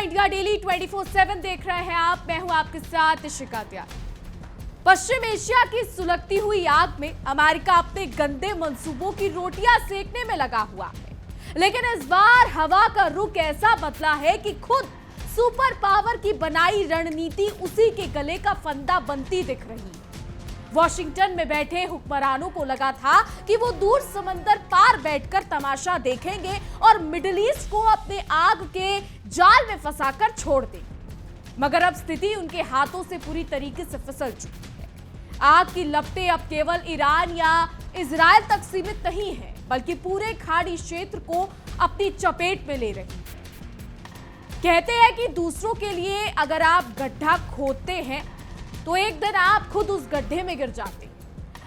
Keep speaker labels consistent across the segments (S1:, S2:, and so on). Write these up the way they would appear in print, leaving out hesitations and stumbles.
S1: India daily 24/7 देख रहे हैं आप। मैं हूं आपके साथ इशिका त्याग। पश्चिम एशिया की सुलगती हुई आग में अमेरिका अपने गंदे मंसूबों की रोटियां सेकने में लगा हुआ है, लेकिन इस बार हवा का रुख ऐसा बदला है कि खुद सुपर पावर की बनाई रणनीति उसी के गले का फंदा बनती दिख रही है। वॉशिंगटन में बैठे हुक्मरानों को लगा था कि वो दूर समंदर पार बैठकर तमाशा देखेंगे और मिडिल ईस्ट को अपने आग के जाल में फंसाकर छोड़ देंगे, मगर अब स्थिति उनके हाथों से पूरी तरीके से फिसल चुकी है। आग की लपटें अब केवल ईरान या इजराइल तक सीमित नहीं है, बल्कि पूरे खाड़ी क्षेत्र को अपनी चपेट में ले रही है। कहते हैं कि दूसरों के लिए अगर आप गड्ढा खोदते हैं तो एक दिन आप खुद उस गड्ढे में गिर जाते हैं,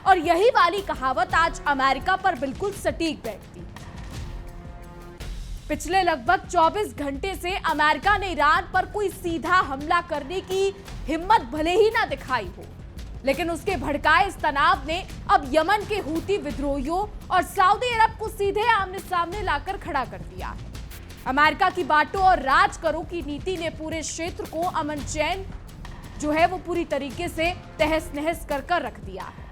S1: और यही वाली कहावत आज अमेरिका पर बिल्कुल सटीक बैठती है। पिछले लगभग 24 घंटे से अमेरिका ने ईरान पर कोई सीधा हमला करने की हिम्मत भले ही ना दिखाई हो, लेकिन उसके भड़काए इस तनाव ने अब यमन के हूती विद्रोहियों और सऊदी अरब को सीधे आमने सामने लाकर खड़ा कर दिया है। अमेरिका की बांटो और राज करो की नीति ने पूरे क्षेत्र को अमन चैन जो है वो पूरी तरीके से तहस नहस कर रख दिया है।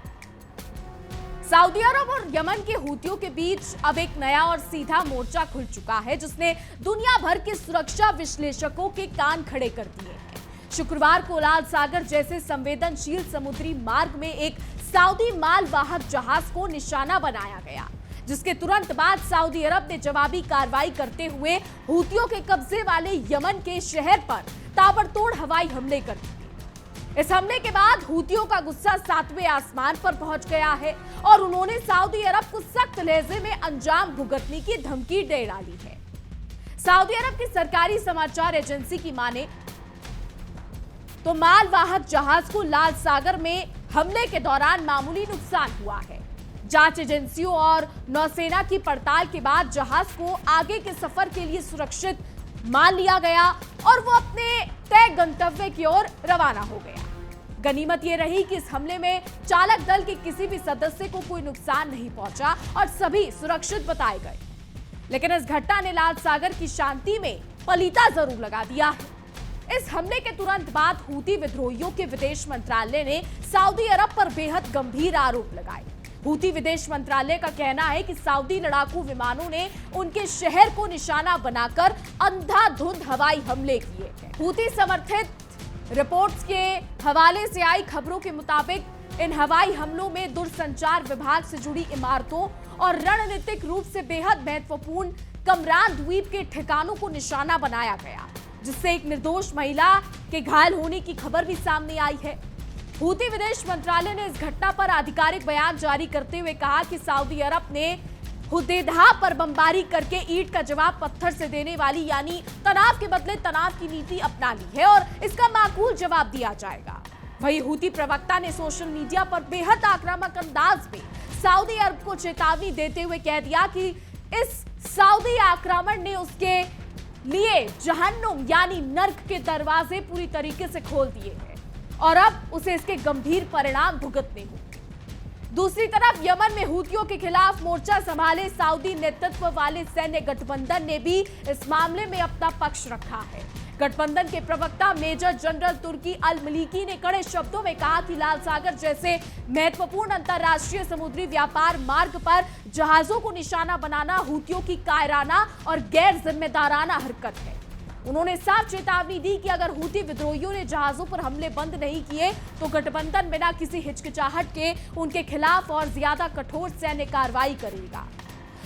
S1: सऊदी अरब और यमन के हूतियों के बीच अब एक नया और सीधा मोर्चा खुल चुका है, जिसने दुनिया भर के सुरक्षा विश्लेषकों के कान खड़े कर दिए हैं। शुक्रवार को लाल सागर जैसे संवेदनशील समुद्री मार्ग में एक सऊदी मालवाहक जहाज को निशाना बनाया गया, जिसके तुरंत बाद सऊदी अरब ने जवाबी कार्रवाई करते हुए हूतियों के कब्जे वाले यमन के शहर पर ताबड़तोड़ हवाई हमले कर दिए। इस हमले के बाद हूतियों का गुस्सा 7वें आसमान पर पहुंच गया है और उन्होंने सऊदी अरब को सख्त लहजे में अंजाम भुगतने की धमकी दे डाली है। सऊदी अरब की सरकारी समाचार एजेंसी की माने तो मालवाहक जहाज को लाल सागर में हमले के दौरान मामूली नुकसान हुआ है। जांच एजेंसियों और नौसेना की पड़ताल के बाद जहाज को आगे के सफर के लिए सुरक्षित मान लिया गया और वो अपने तय गंतव्य की ओर रवाना हो गया। गनीमत ये रही कि इस हमले में चालक दल के किसी भी सदस्य को कोई नुकसान नहीं पहुंचा और सभी सुरक्षित बताए गए, लेकिन इस घटना ने लाल सागर की शांति में पलीता जरूर लगा दिया है। इस हमले के तुरंत बाद हूती विद्रोहियों के विदेश मंत्रालय ने सऊदी अरब पर बेहद गंभीर आरोप लगाए। हूती विदेश मंत्रालय का कहना है कि सऊदी लड़ाकू विमानों ने उनके शहर को निशाना बनाकर अंधाधुंध हवाई हमले किए हैं। हूती समर्थित रिपोर्ट्स के हवाले से आई खबरों के मुताबिक इन हवाई हमलों में दूरसंचार विभाग से जुड़ी इमारतों और रणनीतिक रूप से बेहद महत्वपूर्ण कमरान द्वीप के ठिकानों को निशाना बनाया गया, जिससे एक निर्दोष महिला के घायल होने की खबर भी सामने आई है। हूती विदेश मंत्रालय ने इस घटना पर आधिकारिक बयान जारी करते हुए कहा कि सऊदी अरब ने हुदैदा पर बमबारी करके ईंट का जवाब पत्थर से देने वाली यानी तनाव के बदले तनाव की नीति अपना ली है और इसका माकूल जवाब दिया जाएगा। वहीं हूती प्रवक्ता ने सोशल मीडिया पर बेहद आक्रामक अंदाज में सऊदी अरब को चेतावनी देते हुए कह दिया कि इस सऊदी आक्रमण ने उसके लिए जहन्नुम यानी नर्क के दरवाजे पूरी तरीके से खोल दिए हैं और अब उसे इसके गंभीर परिणाम भुगतने होंगे। दूसरी तरफ यमन में हूतियों के खिलाफ मोर्चा संभाले सऊदी नेतृत्व वाले सैन्य गठबंधन ने भी इस मामले में अपना पक्ष रखा है। गठबंधन के प्रवक्ता मेजर जनरल तुर्की अल मलिकी ने कड़े शब्दों में कहा कि लाल सागर जैसे महत्वपूर्ण अंतर्राष्ट्रीय समुद्री व्यापार मार्ग पर जहाजों को निशाना बनाना हूतियों की कायराना और गैर जिम्मेदाराना हरकत है। उन्होंने साफ चेतावनी दी कि अगर हूती विद्रोहियों ने जहाजों पर हमले बंद नहीं किए तो गठबंधन बिना किसी हिचकिचाहट के उनके खिलाफ और ज्यादा कठोर सैन्य कार्रवाई करेगा।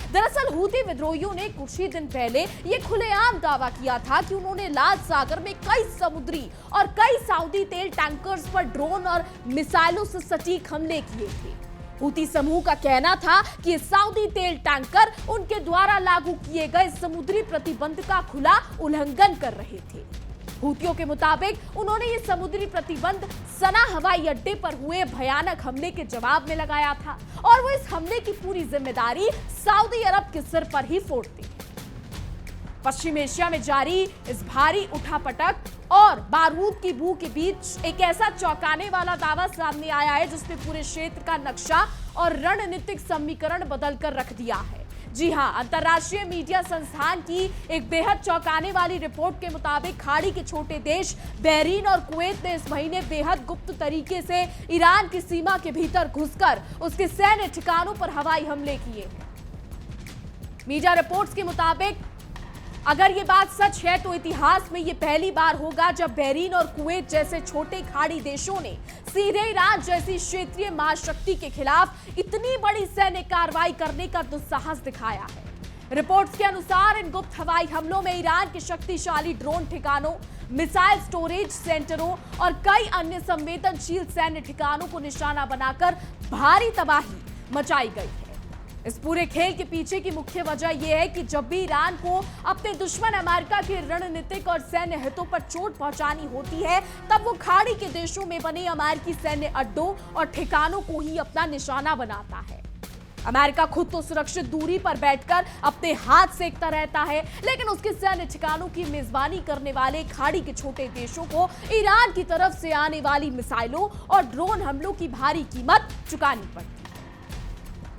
S1: दरअसल हूती विद्रोहियों ने कुछ ही दिन पहले ये खुलेआम दावा किया था कि उन्होंने लाल सागर में कई समुद्री और कई सऊदी तेल टैंकर्स पर ड्रोन और मिसाइलों से सटीक हमले किए थे। हूती समूह का कहना था कि सऊदी तेल टैंकर उनके द्वारा लागू किए गए समुद्री प्रतिबंध का खुला उल्लंघन कर रहे थे। हूतियों के मुताबिक उन्होंने ये समुद्री प्रतिबंध सना हवाई अड्डे पर हुए भयानक हमले के जवाब में लगाया था और वो इस हमले की पूरी जिम्मेदारी सऊदी अरब के सिर पर ही फोड़ते हैं। पश्चिम एशिया में जारी इस भारी उठापटक और बारूद की बू के बीच एक ऐसा चौंकाने वाला दावा सामने आया है जिसने पूरे क्षेत्र का नक्शा और रणनीतिक समीकरण बदलकर रख दिया है। जी हां, अंतर्राष्ट्रीय मीडिया संस्थान की एक बेहद चौंकाने वाली रिपोर्ट के मुताबिक खाड़ी के छोटे देश बहरीन और कुवैत ने इस महीने बेहद गुप्त तरीके से ईरान की सीमा के भीतर घुसकर उसके सैन्य ठिकानों पर हवाई हमले किए हैं। मीडिया रिपोर्ट्स के मुताबिक अगर ये बात सच है तो इतिहास में ये पहली बार होगा जब बहरीन और कुवैत जैसे छोटे खाड़ी देशों ने सीधे ईरान जैसी क्षेत्रीय महाशक्ति के खिलाफ इतनी बड़ी सैन्य कार्रवाई करने का दुस्साहस दिखाया है। रिपोर्ट्स के अनुसार इन गुप्त हवाई हमलों में ईरान के शक्तिशाली ड्रोन ठिकानों, मिसाइल स्टोरेज सेंटरों और कई अन्य संवेदनशील सैन्य ठिकानों को निशाना बनाकर भारी तबाही मचाई गई है। इस पूरे खेल के पीछे की मुख्य वजह यह है कि जब भी ईरान को अपने दुश्मन अमेरिका के रणनीतिक और सैन्य हितों पर चोट पहुंचानी होती है, तब वो खाड़ी के देशों में बने अमेरिकी सैन्य अड्डों और ठिकानों को ही अपना निशाना बनाता है। अमेरिका खुद तो सुरक्षित दूरी पर बैठकर अपने हाथ सेकता रहता है, लेकिन उसके सैन्य ठिकानों की मेजबानी करने वाले खाड़ी के छोटे देशों को ईरान की तरफ से आने वाली मिसाइलों और ड्रोन हमलों की भारी कीमत चुकानी पड़ती है।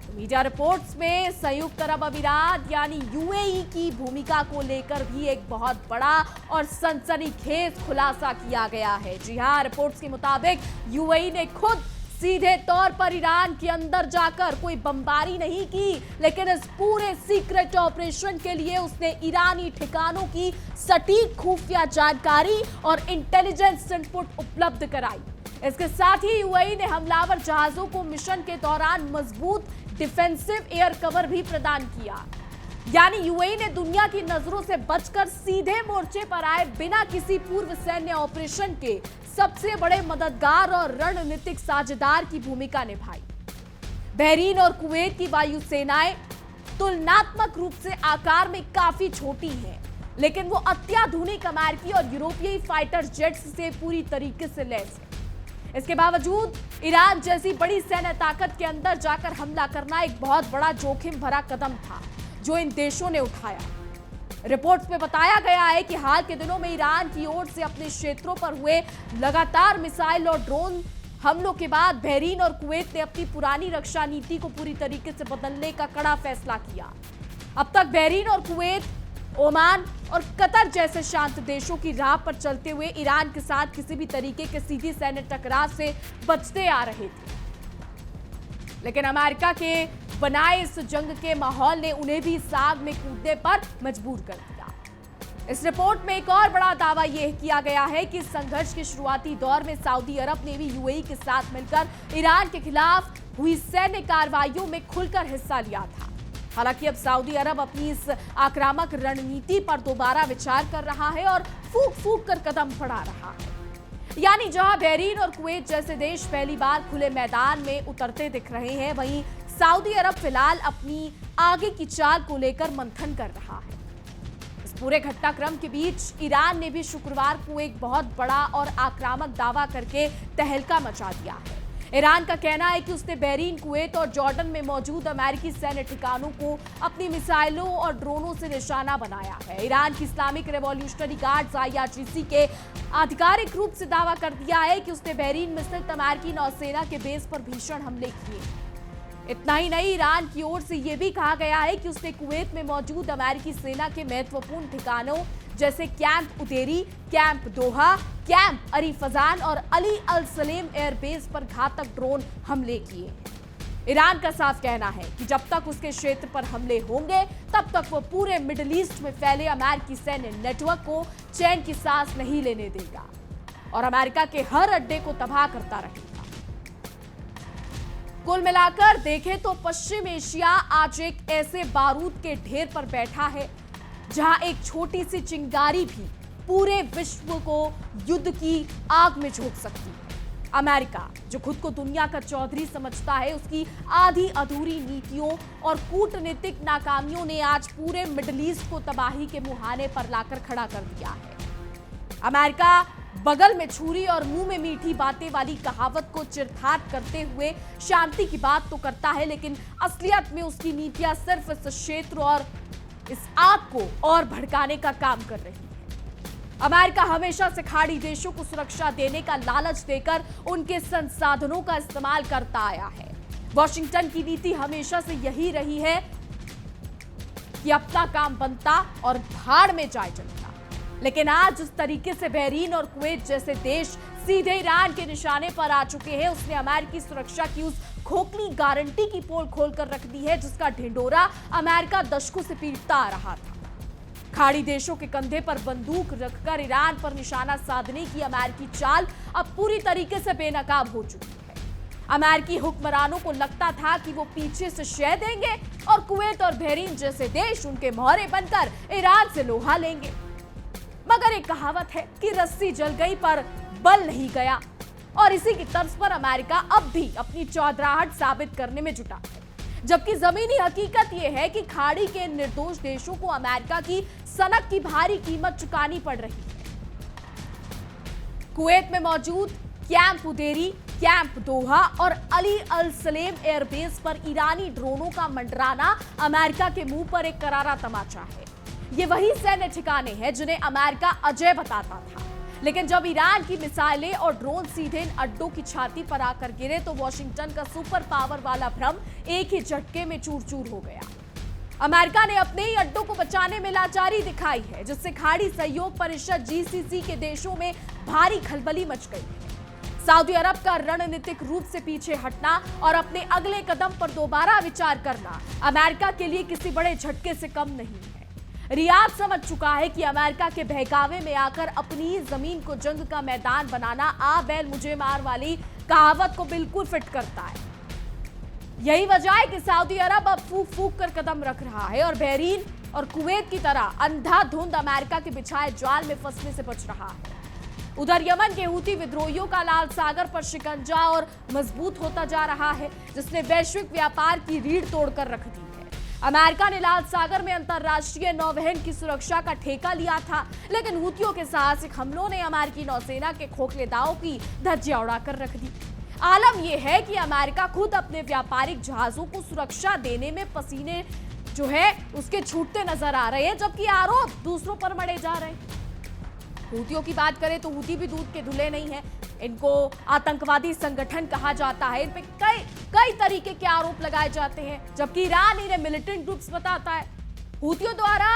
S1: मीडिया रिपोर्ट्स में संयुक्त अरब अमीरात यानी यूएई की भूमिका को लेकर भी एक बहुत बड़ा और सनसनीखेज खुलासा किया गया है। जी हां, रिपोर्ट्स के मुताबिक यूएई ने खुद सीधे तौर पर ईरान के अंदर जाकर कोई बमबारी नहीं की, लेकिन इस पूरे सीक्रेट ऑपरेशन के लिए उसने ईरानी ठिकानों की सटीक खुफिया जानकारी और इंटेलिजेंस इनपुट उपलब्ध कराई। इसके साथ ही यूएई ने हमलावर जहाजों को मिशन के दौरान मजबूत डिफेंसिव एयर कवर भी प्रदान किया। यानी यूएई ने दुनिया की नजरों से बचकर सीधे मोर्चे पर आए बिना किसी पूर्व सैन्य ऑपरेशन के सबसे बड़े मददगार और रणनीतिक साझेदार की भूमिका निभाई। बहरीन और कुवैत की वायुसेनाएं तुलनात्मक रूप से आकार में काफी छोटी हैं, लेकिन वो अत्याधुनिक अमेरिकी और यूरोपीय फाइटर जेट्स से पूरी तरीके से लैस है। इसके बावजूद ईरान जैसी बड़ी सैन्य ताकत के अंदर जाकर हमला करना एक बहुत बड़ा जोखिम भरा कदम था जो इन देशों ने उठाया। रिपोर्ट्स में बताया गया है कि हाल के दिनों में ईरान की ओर से अपने क्षेत्रों पर हुए लगातार मिसाइल और ड्रोन हमलों के बाद बहरीन और कुवैत ने अपनी पुरानी रक्षा नीति को पूरी तरीके से बदलने का कड़ा फैसला किया। अब तक बहरीन और कुवैत, ओमान और कतर जैसे शांत देशों की राह पर चलते हुए ईरान के साथ किसी भी तरीके के सीधी सैन्य टकराव से बचते आ रहे थे, लेकिन अमेरिका के बनाए इस जंग के माहौल ने उन्हें भी इस आग में कूदने पर मजबूर कर दिया। इस रिपोर्ट में एक और बड़ा दावा यह किया गया है कि संघर्ष के शुरुआती दौर में सऊदी अरब ने भी यूएई के साथ मिलकर ईरान के खिलाफ हुई सैन्य कार्रवाइयों में खुलकर हिस्सा लिया था। हालांकि अब सऊदी अरब अपनी इस आक्रामक रणनीति पर दोबारा विचार कर रहा है और फूंक फूंक कर कदम बढ़ा रहा है। यानी जहां बहरीन और कुवैत जैसे देश पहली बार खुले मैदान में उतरते दिख रहे हैं, वहीं सऊदी अरब फिलहाल अपनी आगे की चाल को लेकर मंथन कर रहा है। इस पूरे घटनाक्रम के बीच ईरान ने भी शुक्रवार को एक बहुत बड़ा और आक्रामक दावा करके तहलका मचा दिया है। ईरान का कहना है कि उसने बहरीन, कुवैत और जॉर्डन में मौजूद अमेरिकी सैन्य ठिकानों को अपनी मिसाइलों और ड्रोनों से निशाना बनाया है। ईरान की इस्लामिक रेवोल्यूशनरी गार्ड्स IRGC के आधिकारिक रूप से दावा कर दिया है कि उसने बहरीन में स्थित अमेरिकी नौसेना के बेस पर भीषण हमले किए। इतना ही नहीं, ईरान की ओर से यह भी कहा गया है कि उसने कुवैत में मौजूद अमेरिकी सेना के महत्वपूर्ण ठिकानों जैसे कैंप उदेरी, कैंप दोहा, कैंप अरी फजान और अली अल सलेम एयरबेस पर घातक ड्रोन हमले किए। ईरान का साफ कहना है कि जब तक उसके क्षेत्र पर हमले होंगे, तब तक वो पूरे मिडिल ईस्ट में फैले अमेरिकी सैन्य नेटवर्क को चैन की सांस नहीं लेने देगा और अमेरिका के हर अड्डे को तबाह करता रहेगा। कुल मिलाकर देखें तो पश्चिम एशिया आज एक ऐसे बारूद के ढेर पर बैठा है जहां एक छोटी सी चिंगारी भी पूरे विश्व को युद्ध की आग में झोंक सकती है। अमेरिका, जो खुद को दुनिया का चौधरी समझता है, उसकी आधी अधूरी नीतियों और कूटनीतिक नाकामियों ने आज पूरे मिडिल ईस्ट को तबाही के मुहाने पर लाकर खड़ा कर दिया है। अमेरिका बगल में छुरी और मुंह में मीठी बातें वाली कहावत को चिरथाट करते हुए शांति की बात तो करता है, लेकिन असलियत में उसकी नीतियां सिर्फ इस क्षेत्र और इस आग को और भड़काने का काम कर रही है। अमेरिका हमेशा से खाड़ी देशों को सुरक्षा देने का लालच देकर उनके संसाधनों का इस्तेमाल करता आया है। वॉशिंगटन की नीति हमेशा से यही रही है कि अपना काम बनता और भाड़ में जाए जनता। लेकिन आज जिस तरीके से बहरीन और कुवैत जैसे देश सीधे ईरान के निशाने पर आ चुके हैं, उसने अमेरिकी सुरक्षा की उस खोखली गारंटी की पोल खोलकर रख दी है जिसका ढिंढोरा अमेरिका दशकों से पीटता आ रहा था। खाड़ी देशों के कंधे पर बंदूक रखकर ईरान पर निशाना साधने की अमेरिकी चाल अब पूरी तरीके से बेनकाब हो चुकी है। अमेरिकी हुक्मरानों को लगता था कि वो पीछे से शह देंगे और कुवैत और बहरीन जैसे देश उनके मोहरे बनकर ईरान से लोहा लेंगे। मगर एक कहावत है कि रस्सी जल गई पर बल नहीं गया, और इसी की तर्ज पर अमेरिका अब भी अपनी चौधराहट साबित करने में जुटा है। जबकि जमीनी हकीकत यह है कि खाड़ी के निर्दोष देशों को अमेरिका की सनक की भारी कीमत चुकानी पड़ रही है। कुवैत में मौजूद कैंप उदेरी, कैंप दोहा और अली अल सलेम एयरबेस पर ईरानी ड्रोनों का मंडराना अमेरिका के मुंह पर एक करारा तमाचा है। ये वही सैन्य ठिकाने हैं जिन्हें अमेरिका अजय बताता था, लेकिन जब ईरान की मिसाइलें और ड्रोन सीधे इन अड्डों की छाती पर आकर गिरे तो वॉशिंगटन का सुपर पावर वाला भ्रम एक ही झटके में चूर चूर हो गया। अमेरिका ने अपने ही अड्डों को बचाने में लाचारी दिखाई है, जिससे खाड़ी सहयोग परिषद जीसीसी के देशों में भारी खलबली मच गई है। सऊदी अरब का रणनीतिक रूप से पीछे हटना और अपने अगले कदम पर दोबारा विचार करना अमेरिका के लिए किसी बड़े झटके से कम नहीं है। रियाद समझ चुका है कि अमेरिका के बहकावे में आकर अपनी जमीन को जंग का मैदान बनाना आ बैल मुझे मार वाली कहावत को बिल्कुल फिट करता है। यही वजह है कि सऊदी अरब अब फूक फूक कर कदम रख रहा है और बहरीन और कुवैत की तरह अंधाधुंध अमेरिका के बिछाए जाल में फंसने से बच रहा है। उधर यमन के हूती विद्रोहियों का लाल सागर पर शिकंजा और मजबूत होता जा रहा है, जिसने वैश्विक व्यापार की रीढ़ तोड़कर रख दी है। अमेरिका ने लाल सागर में अंतरराष्ट्रीय नौवहन की सुरक्षा का ठेका लिया था, लेकिन हूतियों के साहसिक हमलों ने अमेरिकी नौसेना के खोखले दांव की धज्जियां उड़ाकर रख दी। आलम यह है कि अमेरिका खुद अपने व्यापारिक जहाजों को सुरक्षा देने में पसीने जो है उसके छूटते नजर आ रहे हैं, जबकि आरोप दूसरों पर मढ़े जा रहे हैं। हूतियों की बात करें तो हूती भी दूध के धुले नहीं है। इनको आतंकवादी संगठन कहा जाता है। इन पे कई तरीके के आरोप लगाए जाते हैं, जबकि ईरान इन्हें मिलिटेंट ग्रुप्स बताता है। हूतियों द्वारा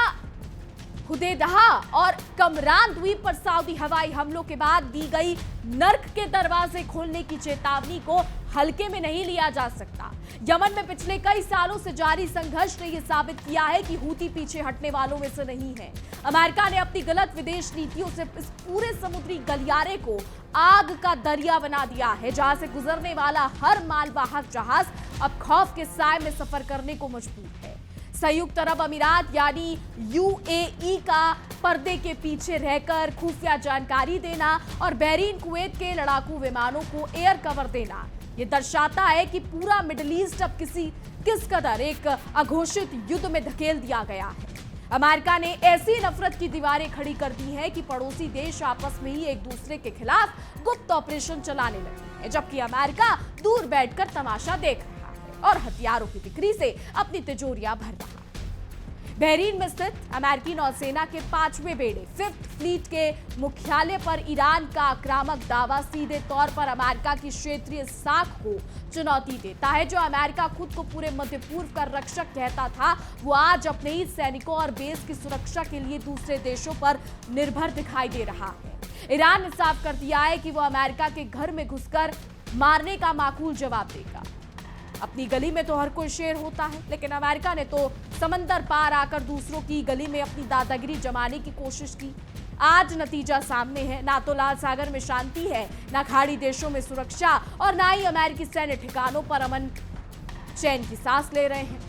S1: हुदैदा और कमरान द्वीप पर सऊदी हवाई हमलों के बाद दी गई नर्क के दरवाजे खोलने की चेतावनी को हल्के में नहीं लिया जा सकता। यमन में पिछले कई सालों से जारी संघर्ष ने यह साबित किया है कि हूती पीछे हटने वालों में से नहीं है। अमेरिका ने अपनी गलत विदेश नीतियों से इस पूरे समुद्री गलियारे को आग का दरिया बना दिया है, जहां से गुजरने वाला हर मालवाहक जहाज अब खौफ के साए में सफर करने को मजबूर है। संयुक्त अरब अमीरात यानी यूएई का पर्दे के पीछे रहकर खुफिया जानकारी देना और बहरीन कुवैत के लड़ाकू विमानों को एयर कवर देना ये दर्शाता है कि पूरा मिडिल ईस्ट अब किस कदर एक अघोषित युद्ध में धकेल दिया गया है। अमेरिका ने ऐसी नफरत की दीवारें खड़ी कर दी है कि पड़ोसी देश आपस में ही एक दूसरे के खिलाफ गुप्त ऑपरेशन चलाने लगे हैं, जबकि अमेरिका दूर बैठकर तमाशा देख रहा है और हथियारों की बिक्री से अपनी तिजोरियां भर रहा है। बहरीन में स्थित अमेरिकी नौसेना के 5वें बेड़े 5th फ्लीट के मुख्यालय पर ईरान का आक्रामक दावा सीधे तौर पर अमेरिका की क्षेत्रीय साख को चुनौती देता है। जो अमेरिका खुद को पूरे मध्य पूर्व का रक्षक कहता था, वो आज अपने ही सैनिकों और बेस की सुरक्षा के लिए दूसरे देशों पर निर्भर दिखाई दे रहा है। ईरान ने साफ कर दिया है कि वो अमेरिका के घर में घुसकर मारने का माकूल जवाब देगा। अपनी गली में तो हर कोई शेर होता है, लेकिन अमेरिका ने तो समंदर पार आकर दूसरों की गली में अपनी दादागिरी जमाने की कोशिश की। आज नतीजा सामने है। ना तो लाल सागर में शांति है, ना खाड़ी देशों में सुरक्षा और ना ही अमेरिकी सैन्य ठिकानों पर अमन चैन की सांस ले रहे हैं।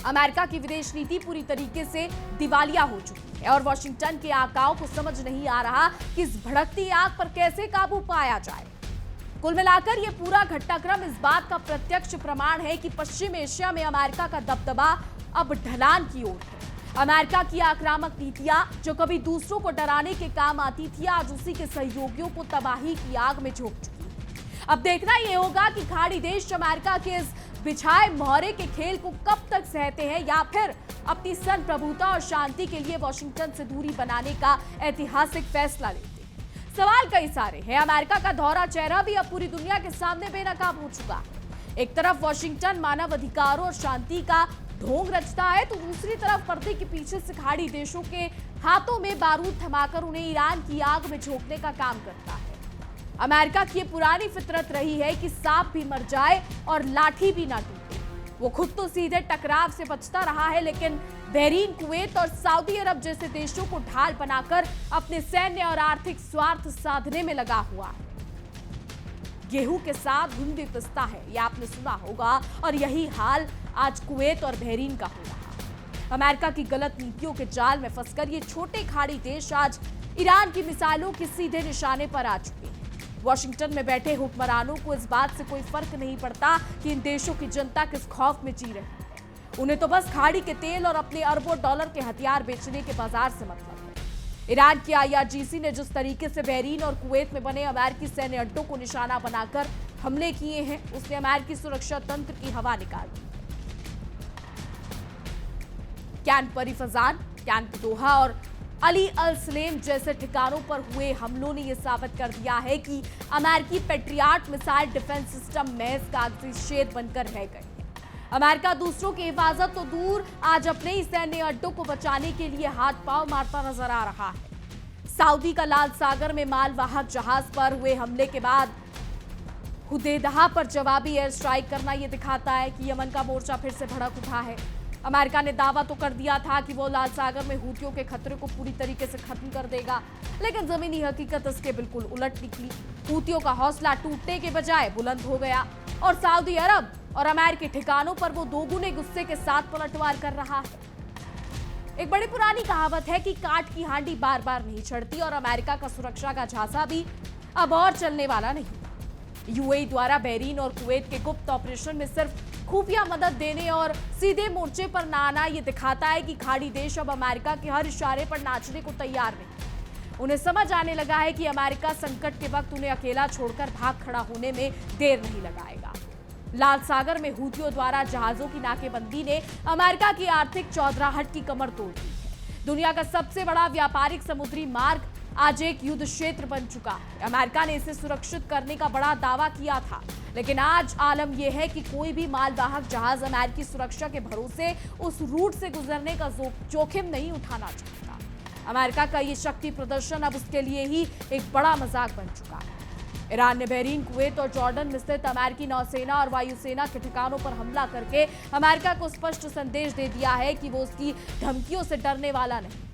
S1: अमेरिका की विदेश नीति पूरी तरीके से दिवालिया हो चुकी है और वॉशिंगटन के आकाओं को समझ नहीं आ रहा कि इस भड़कती आग पर कैसे काबू पाया जाए। कुल मिलाकर यह पूरा घटनाक्रम इस बात का प्रत्यक्ष प्रमाण है कि पश्चिम एशिया में अमेरिका का दबदबा अब ढलान की ओर है। अमेरिका की आक्रामक नीतियां जो कभी दूसरों को डराने के काम आती थी, आज उसी के सहयोगियों को तबाही की आग में झोंक चुकी है। अब देखना यह होगा कि खाड़ी देश अमेरिका के इस बिछाए मोहरे के खेल को कब तक सहते हैं या फिर अपनी संप्रभुता और शांति के लिए वॉशिंगटन से दूरी बनाने का ऐतिहासिक फैसला लेते हैं। सवाल कई सारे हैं। अमेरिका का धौरा चेहरा भी अब पूरी दुनिया के सामने बेनकाब हो चुका है। एक तरफ वॉशिंगटन मानव अधिकारों और शांति का ढोंग रचता है तो दूसरी तरफ पर्दे के पीछे से खाड़ी देशों के हाथों में बारूद थमाकर उन्हें ईरान की आग में झोंकने का काम करता है। अमेरिका की ये पुरानी फितरत रही है कि सांप भी मर जाए और लाठी भी ना टूटे। वो खुद तो सीधे टकराव से बचता रहा है, लेकिन बहरीन, कुवैत और सऊदी अरब जैसे देशों को ढाल बनाकर अपने सैन्य और आर्थिक स्वार्थ साधने में लगा हुआ है। गेहूं के साथ घुन भी पिसता है, यह आपने सुना होगा, और यही हाल आज कुवैत और बहरीन का हो रहा। अमेरिका की गलत नीतियों के जाल में फंसकर ये छोटे खाड़ी देश आज ईरान की मिसाइलों के सीधे निशाने पर आ चुके हैं। वॉशिंगटन में बैठे हुक्मरानों को इस बात से कोई फर्क नहीं पड़ता कि इन देशों की जनता किस खौफ में जी रही है। उन्हें तो बस खाड़ी के तेल और अपने अरबों डॉलर के हथियार बेचने के बाजार से मतलब है। ईरान की IRGC ने जिस तरीके से बहरीन और कुवैत में बने अमेरिकी सैन्य अड्डों को निशाना बनाकर हमले किए हैं, उसने अमेरिकी सुरक्षा तंत्र की हवा निकाल दी। कैंप परी फजान, कैंप दोहा और अली अल सलेम जैसे ठिकानों पर हुए हमलों ने यह साबित कर दिया है कि अमेरिकी पेट्रियाट मिसाइल डिफेंस सिस्टम महज कागजी शेर बनकर रह गए। अमेरिका दूसरों की हिफाजत तो दूर, आज अपने ही सैन्य अड्डों को बचाने के लिए हाथ पांव मारता नजर आ रहा है। सऊदी का लाल सागर में मालवाहक जहाज पर हुए हमले के बाद हुदैदा पर जवाबी एयर स्ट्राइक करना यह दिखाता है कि यमन का मोर्चा फिर से भड़क उठा है। अमेरिका ने दावा तो कर दिया था कि वो लाल सागर में हूथियों के खतरे को पूरी तरीके से खत्म कर देगा, लेकिन जमीनी हकीकत इसके बिल्कुल उलट निकली। हूथियों का हौसला टूटने के बजाय बुलंद हो गया और सऊदी अरब और अमेरिकी ठिकानों पर वो दोगुने गुस्से के साथ पलटवार कर रहा है। एक बड़ी पुरानी कहावत है कि काट की हांडी बार बार नहीं चढ़ती, और अमेरिका का सुरक्षा का झांसा भी अब और चलने वाला नहीं। UAE द्वारा बहरीन और कुवैत के गुप्त ऑपरेशन में सिर्फ खुफिया मदद देने और सीधे मोर्चे पर ना आना यह दिखाता है कि खाड़ी देश अब अमेरिका के हर इशारे पर नाचने को तैयार नहीं। उन्हें समझ आने लगा है कि अमेरिका संकट के वक्त उन्हें अकेला छोड़कर भाग खड़ा होने में देर नहीं लगाएगा। लाल सागर में हूथियों द्वारा जहाजों की नाकेबंदी ने अमेरिका की आर्थिक चौधराहट की कमर तोड़ दी है। दुनिया का सबसे बड़ा व्यापारिक समुद्री मार्ग आज एक युद्ध क्षेत्र बन चुका है। अमेरिका ने इसे सुरक्षित करने का बड़ा दावा किया था, लेकिन आज आलम यह है कि कोई भी मालवाहक जहाज अमेरिकी सुरक्षा के भरोसे उस रूट से गुजरने का जोखिम नहीं उठाना चाहता। अमेरिका का ये शक्ति प्रदर्शन अब उसके लिए ही एक बड़ा मजाक बन चुका है। ईरान ने बहरीन, कुवैत और जॉर्डन में स्थित अमेरिकी नौसेना और वायुसेना के ठिकानों पर हमला करके अमेरिका को स्पष्ट संदेश दे दिया है कि वो उसकी धमकियों से डरने वाला नहीं।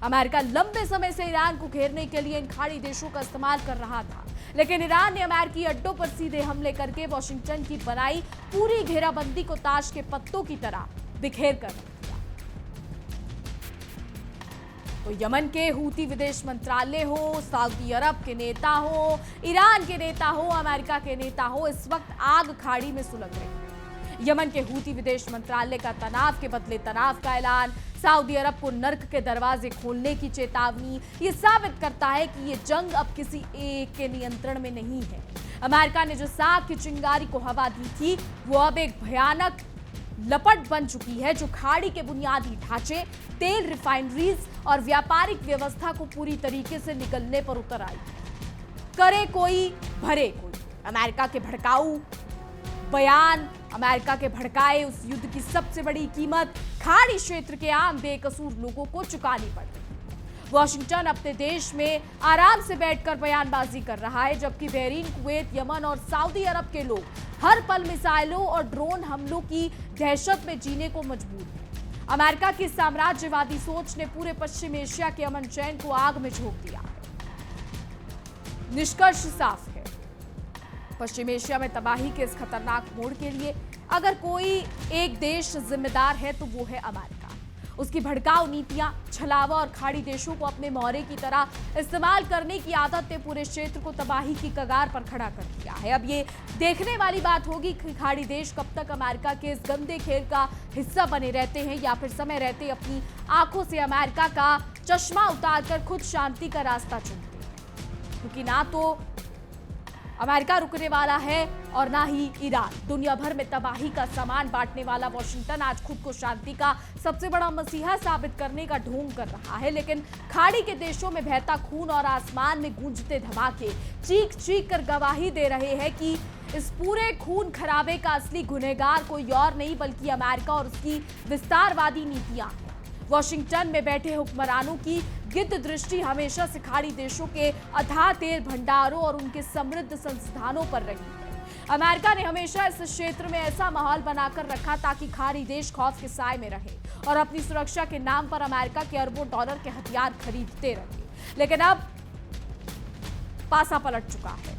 S1: अमेरिका लंबे समय से ईरान को घेरने के लिए इन खाड़ी देशों का इस्तेमाल कर रहा था, लेकिन ईरान ने अमेरिकी अड्डों पर सीधे हमले करके वॉशिंगटन की बनाई पूरी घेराबंदी को ताश के पत्तों की तरह बिखेर कर रख दिया। तो यमन के हूती विदेश मंत्रालय हो, सऊदी अरब के नेता हो, ईरान के नेता हो, अमेरिका के नेता हो, इस वक्त आग खाड़ी में सुलग रहे हैं। यमन के हूती विदेश मंत्रालय का तनाव के बदले तनाव का ऐलान, सऊदी अरब को नर्क के दरवाजे खोलने की चेतावनी, ये साबित करता है कि ये जंग अब किसी एक के नियंत्रण में नहीं है। अमेरिका ने जो साग की चिंगारी को हवा दी थी, वो अब एक भयानक लपट बन चुकी है, जो खाड़ी के बुनियादी ढांचे, तेल रिफाइनरीज और व्यापारिक व्यवस्था को पूरी तरीके से निगलने पर उतर आई है। करे कोई भरे कोई। अमेरिका के भड़काऊ बयान, अमेरिका के भड़काए उस युद्ध की सबसे बड़ी कीमत खाड़ी क्षेत्र के आम बेकसूर लोगों को चुकानी पड़ रही है। वॉशिंगटन अपने देश में आराम से बैठकर बयानबाजी कर रहा है, जबकि बहरीन, कुवैत, यमन और सऊदी अरब के लोग हर पल मिसाइलों और ड्रोन हमलों की दहशत में जीने को मजबूर हैं। अमेरिका की साम्राज्यवादी सोच ने पूरे पश्चिम एशिया के अमन चैन को आग में झोंक दिया है। निष्कर्ष साफ है, पश्चिम एशिया में तबाही के इस खतरनाक मोड़ के लिए अगर कोई एक देश जिम्मेदार है तो वो है अमेरिका। उसकी भड़काऊ नीतियां, छलावा और खाड़ी देशों को अपने मोहरे की तरह इस्तेमाल करने की आदत ने पूरे क्षेत्र को तबाही की कगार पर खड़ा कर दिया है। अब ये देखने वाली बात होगी कि खाड़ी देश कब तक अमेरिका के इस गंदे खेल का हिस्सा बने रहते हैं, या फिर समय रहते अपनी आंखों से अमेरिका का चश्मा उतारकर खुद शांति का रास्ता चुनते हैं। क्योंकि ना तो अमेरिका रुकने वाला है और ना ही ईरान। दुनिया भर में तबाही का सामान बांटने वाला वॉशिंगटन आज खुद को शांति का सबसे बड़ा मसीहा साबित करने का ढोंग कर रहा है, लेकिन खाड़ी के देशों में बहता खून और आसमान में गूंजते धमाके चीख चीख कर गवाही दे रहे हैं कि इस पूरे खून खराबे का असली गुनहगार कोई और नहीं बल्कि अमेरिका और उसकी विस्तारवादी नीतियां हैं। वॉशिंगटन में बैठे हुक्मरानों की गिद्ध दृष्टि हमेशा से खाड़ी देशों के अथाह तेल भंडारों और उनके समृद्ध संसाधनों पर रही है। अमेरिका ने हमेशा इस क्षेत्र में ऐसा माहौल बनाकर रखा ताकि खाड़ी देश खौफ के साए में रहे और अपनी सुरक्षा के नाम पर अमेरिका के अरबों डॉलर के हथियार खरीदते रहे। लेकिन अब पासा पलट चुका है।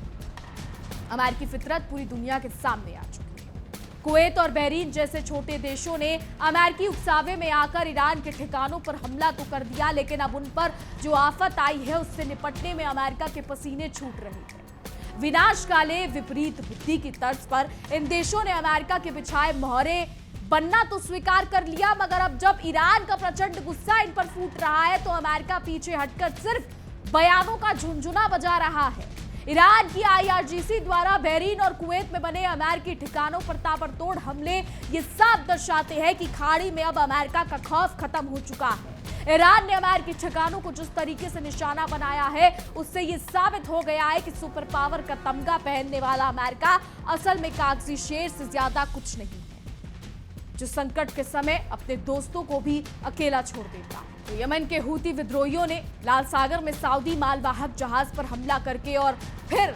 S1: अमेरिकी फितरत पूरी दुनिया के सामने आ चुकी है। कुवैत और बहरीन जैसे छोटे देशों ने अमेरिकी उकसावे में आकर ईरान के ठिकानों पर हमला तो कर दिया, लेकिन अब उन पर जो आफत आई है उससे निपटने में अमेरिका के पसीने छूट रहे हैं। विनाशकाले विपरीत बुद्धि की तर्ज पर इन देशों ने अमेरिका के बिछाए मोहरे बनना तो स्वीकार कर लिया, मगर अब जब ईरान का प्रचंड गुस्सा इन पर फूट रहा है तो अमेरिका पीछे हटकर सिर्फ बयानों का झुनझुना बजा रहा है। ईरान की आईआरजीसी द्वारा बहरीन और कुवैत में बने अमेरिकी ठिकानों पर ताबड़तोड़ हमले ये साफ दर्शाते हैं कि खाड़ी में अब अमेरिका का खौफ खत्म हो चुका है। ईरान ने अमेरिकी ठिकानों को जिस तरीके से निशाना बनाया है उससे ये साबित हो गया है कि सुपर पावर का तमगा पहनने वाला अमेरिका असल में कागजी शेर से ज्यादा कुछ नहीं है, जो संकट के समय अपने दोस्तों को भी अकेला छोड़ देता है। तो यमन के हूती विद्रोहियों ने लाल सागर में सऊदी मालवाहक जहाज पर हमला करके और फिर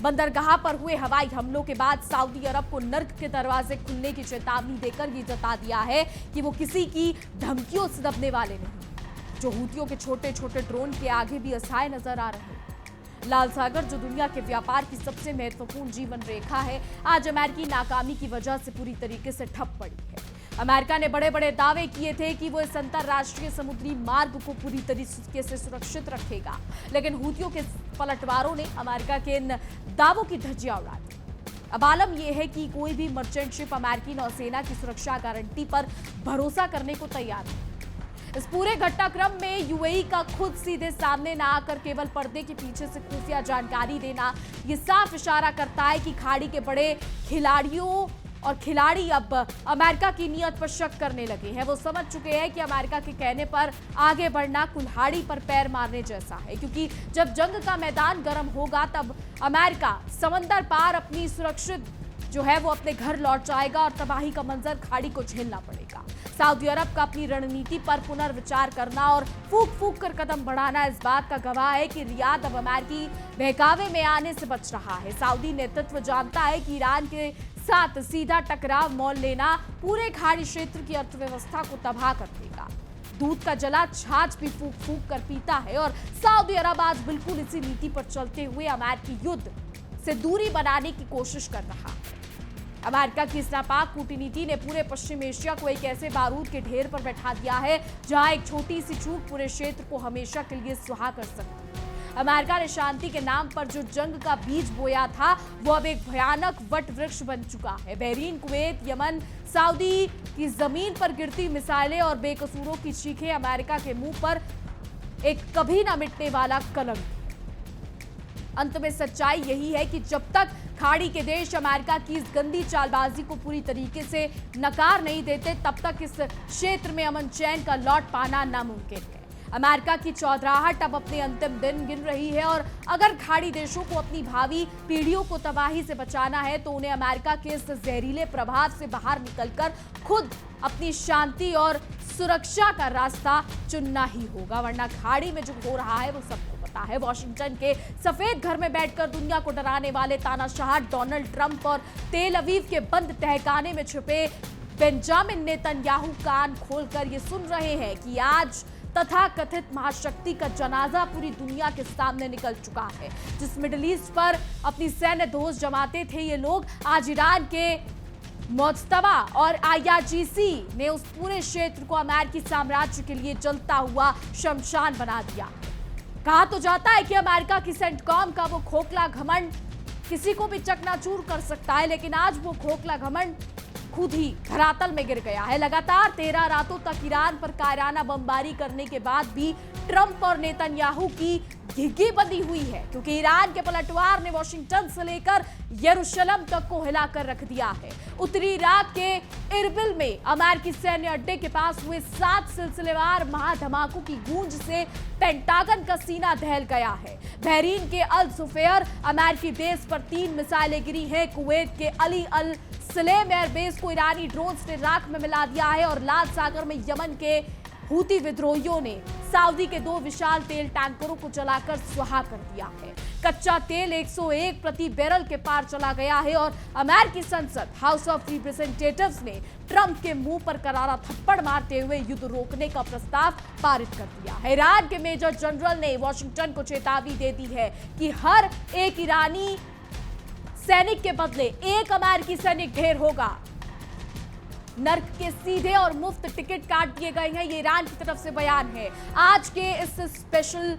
S1: बंदरगाह पर हुए हवाई हमलों के बाद सऊदी अरब को नर्क के दरवाजे खुलने की चेतावनी देकर ये जता दिया है कि वो किसी की धमकियों से दबने वाले नहीं, जो हूतियों के छोटे छोटे ड्रोन के आगे भी असहाय नजर आ रहे हैं। लाल सागर जो दुनिया के व्यापार की सबसे महत्वपूर्ण जीवन रेखा है, आज अमेरिकी नाकामी की वजह से पूरी तरीके से ठप पड़ी है। अमेरिका ने बड़े बड़े दावे किए थे कि वो इस अंतरराष्ट्रीय समुद्री मार्ग को पूरी तरीके से सुरक्षित रखेगा, लेकिन हूतियों के पलटवारों ने अमेरिका के इन दावों की धज्जियां उड़ा दी। अब आलम यह है कि कोई भी मर्चेंट शिप अमेरिकी नौसेना की सुरक्षा गारंटी पर भरोसा करने को तैयार नहीं। इस पूरे घटनाक्रम में यूएई का खुद सीधे सामने ना आकर केवल पर्दे के पीछे से खुफिया जानकारी देना ये साफ इशारा करता है कि खाड़ी के बड़े खिलाड़ियों और खिलाड़ी अब अमेरिका की नीयत पर शक करने लगे हैं। वो समझ चुके हैं कि अमेरिका के कहने पर आगे बढ़ना कुल्हाड़ी पर पैर मारने जैसा है, क्योंकि जब जंग का मैदान गर्म होगा तब अमेरिका समंदर पार अपनी सुरक्षित जो है वो अपने घर लौट जाएगा और तबाही का मंजर खाड़ी को झेलना पड़ेगा। सऊदी अरब का अपनी रणनीति पर पुनर्विचार करना और फूक फूक कर कदम बढ़ाना इस बात का गवाह है कि रियाद अब अमेरिकी बहकावे में आने से बच रहा है। सऊदी नेतृत्व जानता है कि ईरान के साथ सीधा टकराव मोल लेना पूरे खाड़ी क्षेत्र की अर्थव्यवस्था को तबाह कर देगा। दूध का जला छाछ भी फूक फूक कर पीता है और सऊदी अरब आज बिल्कुल इसी नीति पर चलते हुए अमेरिकी युद्ध से दूरी बनाने की कोशिश कर रहा है। अमेरिका की इस नापाक कूटनीति ने पूरे पश्चिम एशिया को एक ऐसे बारूद के ढेर पर बैठा दिया है जहां एक छोटी सी चूक पूरे क्षेत्र को हमेशा के लिए सुहा कर सकती है। अमेरिका ने शांति के नाम पर जो जंग का बीज बोया था वो अब एक भयानक वट वृक्ष बन चुका है। बहरीन, कुवैत, यमन, सऊदी की जमीन पर गिरती मिसाइलें और बेकसूरों की चीखें अमेरिका के मुंह पर एक कभी ना मिटने वाला कलंक। अंत में सच्चाई यही है कि जब तक खाड़ी के देश अमेरिका की इस गंदी चालबाजी को पूरी तरीके से नकार नहीं देते, तब तक इस क्षेत्र में अमन चैन का लौट पाना नामुमकिन है। अमेरिका की चौधराहट अब अपने अंतिम दिन गिन रही है और अगर खाड़ी देशों को अपनी भावी पीढ़ियों को तबाही से बचाना है तो उन्हें अमेरिका के इस जहरीले प्रभाव से बाहर निकलकर खुद अपनी शांति और सुरक्षा का रास्ता चुनना ही होगा, वरना खाड़ी में जो हो रहा है वो सबको पता है। वॉशिंगटन के सफेद घर में बैठकर दुनिया को डराने वाले तानाशाह डोनाल्ड ट्रंप और तेल अवीव के बंद तहखाने में छुपे बेंजामिन नेतन्याहू कान खोलकर ये सुन रहे हैं कि आज तथाकथित महाशक्ति का जनाजा पूरी दुनिया के सामने निकल चुका है। जिस मिडिल ईस्ट पर अपनी सैन्य दोस्त जमाते थे ये लोग, आज ईरान के मुज्तबा और आईआरजीसी ने उस पूरे क्षेत्र को अमेरिकी साम्राज्य के लिए जलता हुआ शमशान बना दिया। कहा तो जाता है कि अमेरिका की सेंटकॉम का वो खोखला घमंड किसी को भी चकनाचूर कर सकता है, लेकिन आज वो खोखला घमंड खुद ही धरातल में गिर गया है। लगातार 13 रातों तक ईरान पर कायराना बमबारी करने के बाद भी ट्रंप और नेतन्याहू की घिघी बंधी हुई है, क्योंकि ईरान के पलटवार ने वॉशिंगटन से लेकर यरूशलेम तक को हिलाकर रख दिया है। उत्तरी इराक के इरबिल में अमेरिकी सैन्य अड्डे के पास हुए 7 सिलसिलेवार महाधमाकों की गूंज से पेंटागन का सीना दहल गया है। बहरीन के अल सुफेयर अमेरिकी बेस पर 3 मिसाइलें गिरी हैं। कुवैत के अली अल सलेम एयरबेस को ईरानी ड्रोन्स ने राख में मिला दिया है और लाल सागर में यमन के हूती विद्रोहियों ने सऊदी के 2 विशाल तेल टैंकरों को जलाकर स्वाहा कर दिया है। कच्चा तेल 101 प्रति बैरल के पार चला गया है और अमेरिकी संसद हाउस ऑफ रिप्रेजेंटेटिव्स ने ट्रंप के मुंह पर करारा थप्पड़ मारते हुए युद्ध रोकने का प्रस्ताव पारित कर दिया है। ईरान के मेजर जनरल ने वॉशिंगटन को चेतावनी दे दी है कि हर एक ईरानी सैनिक के बदले एक अमेरिकी सैनिक ढेर होगा। नर्क के सीधे और मुफ्त टिकट काट दिए गए हैं, ये ईरान की तरफ से बयान है। आज के इस स्पेशल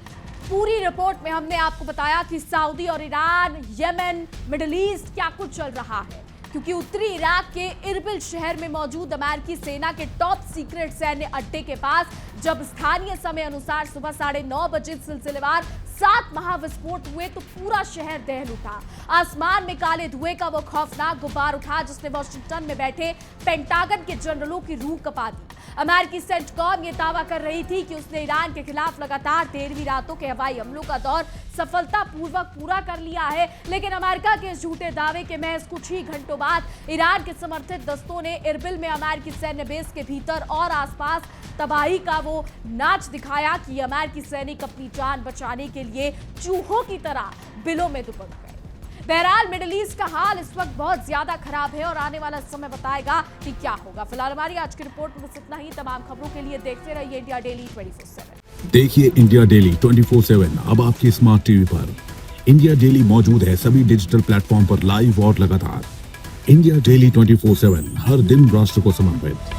S1: पूरी रिपोर्ट में हमने आपको बताया कि सऊदी और ईरान, यमन, मिडिल ईस्ट क्या कुछ चल रहा है, क्योंकि उत्तरी इराक के इरबिल शहर में मौजूद अमेरिकी सेना के टॉप सीक्रेट सैन्य अड्डे के पास जब स्थानीय समय अनुसार सुबह 9:30 बजे सिलसिलेवार 7 महाविस्फोट हुए तो पूरा शहर दहल उठा। आसमान में काले धुएं का वो खौफनाक गुब्बार उठा जिसने वॉशिंगटन में बैठे पेंटागन के जनरलों की रूह कपा दी। अमेरिकी सेंटकॉम ये दावा कर रही थी कि उसने ईरान के खिलाफ लगातार 13वीं रातों के हवाई हमलों का दौर सफलतापूर्वक पूरा कर लिया है, लेकिन अमेरिका के इस झूठे दावे के महज कुछ ही घंटों बाद ईरान के समर्थित दस्तों ने इरबिल में अमेरिकी सैन्य बेस के भीतर और आसपास तबाही का वो नाच दिखाया कि अमेरिकी सैनिक अपनी जान बचाने के लिए चूहों की तरह बिलों में दुबक गए। बहरहाल मिडिल ईस्ट का हाल इस वक्त बहुत ज्यादा खराब है और आने वाला समय बताएगा कि क्या होगा। फिलहाल हमारी आज की रिपोर्ट में बस इतना ही। तमाम खबरों के लिए देखते रहिए इंडिया डेली 24/7।
S2: देखिए इंडिया डेली 24/7 अब आपकी स्मार्ट टीवी पर। इंडिया डेली मौजूद है सभी डिजिटल प्लेटफॉर्म पर लाइव और लगातार। इंडिया डेली 24/7 हर दिन राष्ट्र को समर्पित।